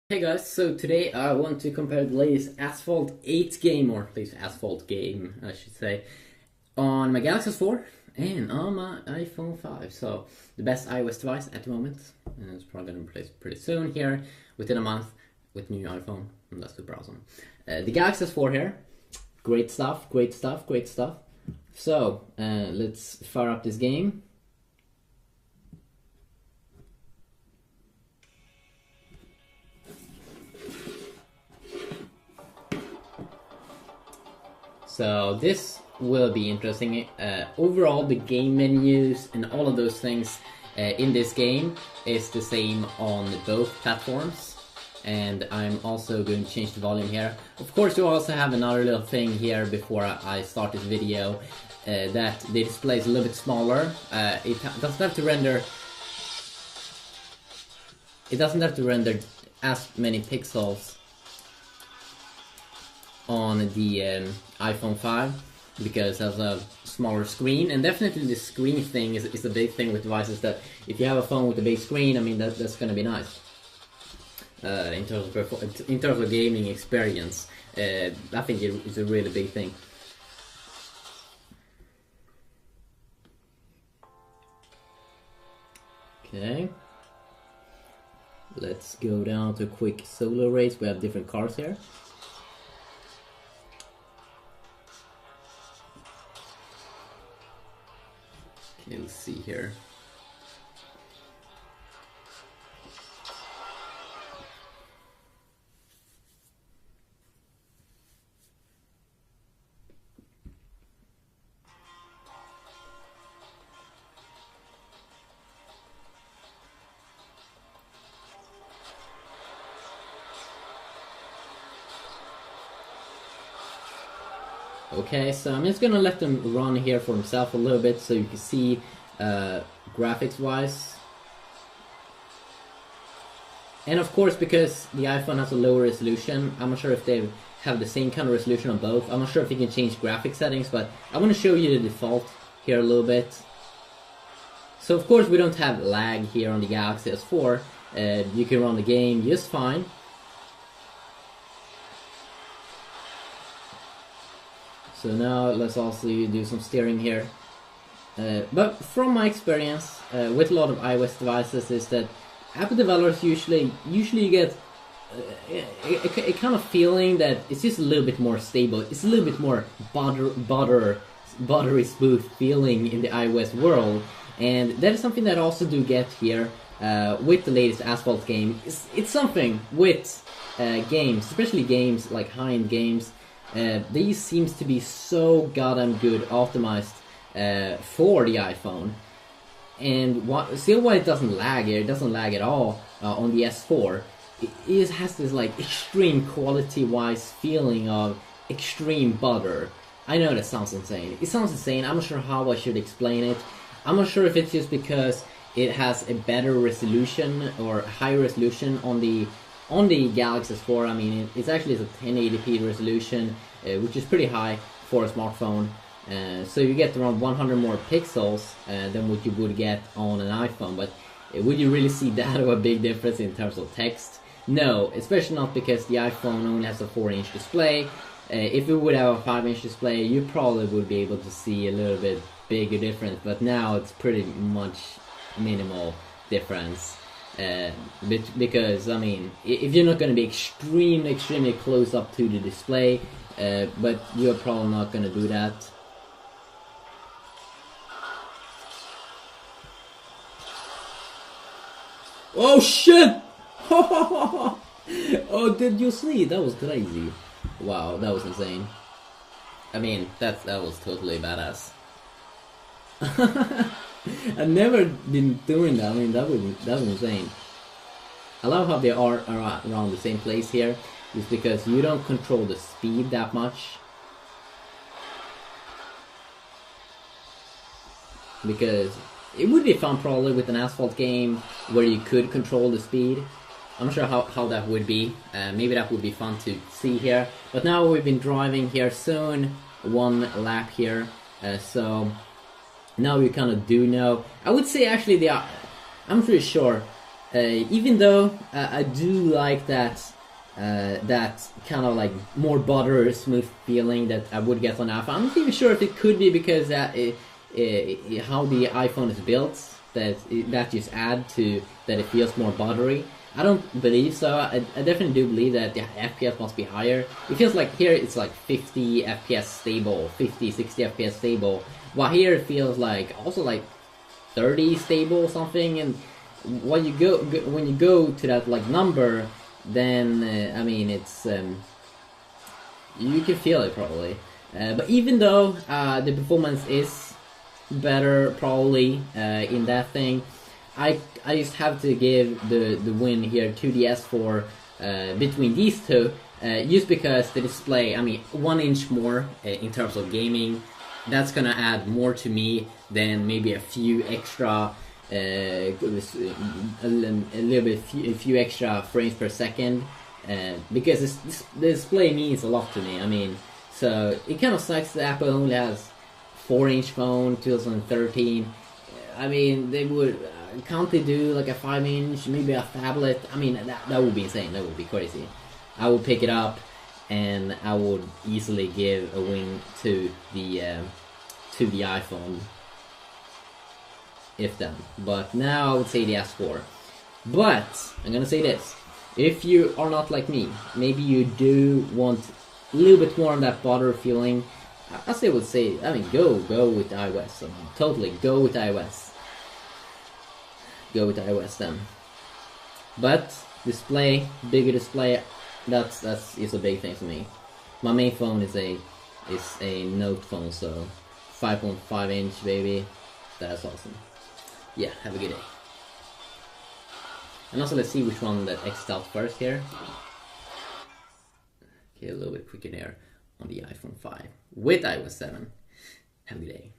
Hey guys, so today I want to compare the latest Asphalt 8 game, or at least Asphalt game, I should say, on my Galaxy S4 and on my iPhone 5. So, the best iOS device at the moment, and it's probably going to be replaced pretty soon here, within a month, with new iPhone, and that's super awesome. The Galaxy S4 here, great stuff, great stuff, great stuff. So, let's fire up this game. So this will be interesting. Overall, the game menus and all of those things in this game is the same on both platforms. And I'm also going to change the volume here. Of course, you also have another little thing here before I start this video, that the display is a little bit smaller. It doesn't have to render. It doesn't have to render as many pixels on the iPhone 5 because it has a smaller screen, and definitely the screen thing is a big thing with devices. That if you have a phone with a big screen, I mean that's going to be nice in terms of gaming experience. I think it's a really big thing. Okay, let's go down to a quick solo race. We have different cars here. Okay, let's see here. Okay, so I'm just gonna let them run here for himself a little bit so you can see graphics wise. And of course, because the iPhone has a lower resolution, I'm not sure if they have the same kind of resolution on both. I'm not sure if you can change graphic settings, but I want to show you the default here a little bit. So of course we don't have lag here on the Galaxy S4. You can run the game just fine. So now let's also do some steering here. But from my experience with a lot of iOS devices is that Apple developers usually you get a kind of feeling that it's just a little bit more stable. It's a little bit more buttery smooth feeling in the iOS world, and that is something that I also do get here with the latest Asphalt game. It's something with games, especially games like high-end games. These seems to be so goddamn good optimized for the iPhone, and still why it doesn't lag here. It doesn't lag at all on the S4. It has this like extreme quality-wise feeling of extreme butter. I know that sounds insane. It sounds insane. I'm not sure how I should explain it. I'm not sure if it's just because it has a better resolution or higher resolution on the Galaxy S4. I mean, it's actually a 1080p resolution, which is pretty high for a smartphone. So you get around 100 more pixels than what you would get on an iPhone. But would you really see that of a big difference in terms of text? No, especially not because the iPhone only has a 4-inch display. If it would have a 5-inch display, you probably would be able to see a little bit bigger difference. But now it's pretty much minimal difference. Because I mean, if you're not going to be extremely close up to the display, but you're probably not going to do that. Oh shit! Oh, did you see? That was crazy. Wow, that was insane. I mean, that was totally badass. I've never been doing that. I mean, that was insane. I love how they are around the same place here, just because you don't control the speed that much. Because it would be fun probably with an Asphalt game where you could control the speed. I'm not sure how that would be. Maybe that would be fun to see here. But now we've been driving here soon, one lap here. So now you kind of do know. I would say actually I'm pretty sure Even though I do like that kind of like more butter smooth feeling that I would get on Alpha. I'm not even sure if it could be because how the iPhone is built, that just add to that it feels more buttery. I don't believe so. I definitely do believe that the FPS must be higher. It feels like here it's like 50 FPS stable, 50, 60 FPS stable, while here it feels like also like 30 stable or something. And when you go to that like number, then I mean it's you can feel it probably. But even though the performance is better probably in that thing, I just have to give the win here to the S4 between these two, just because the display, I mean, 1 inch more in terms of gaming, that's gonna add more to me than maybe a few extra, a few extra frames per second, because the display means a lot to me. I mean, so it kind of sucks that Apple only has 4-inch phone, 2013. I mean, they would. Can't they do like a 5-inch, maybe a phablet? I mean, that would be insane. That would be crazy. I would pick it up, and I would easily give a win to the iPhone, if done. But now I would say the S4. But I'm gonna say this: if you are not like me, maybe you do want a little bit more on that butter feeling, I still would say, I mean, go with iOS. I mean, totally go with iOS. Go with iOS then. But display, bigger display, that's is a big thing for me. My main phone is a Note phone, so 5.5 inch baby. That's awesome. Yeah, have a good day. And also let's see which one that X'd out first here. Okay, a little bit quicker there on the iPhone 5 with iOS 7. Have a good day.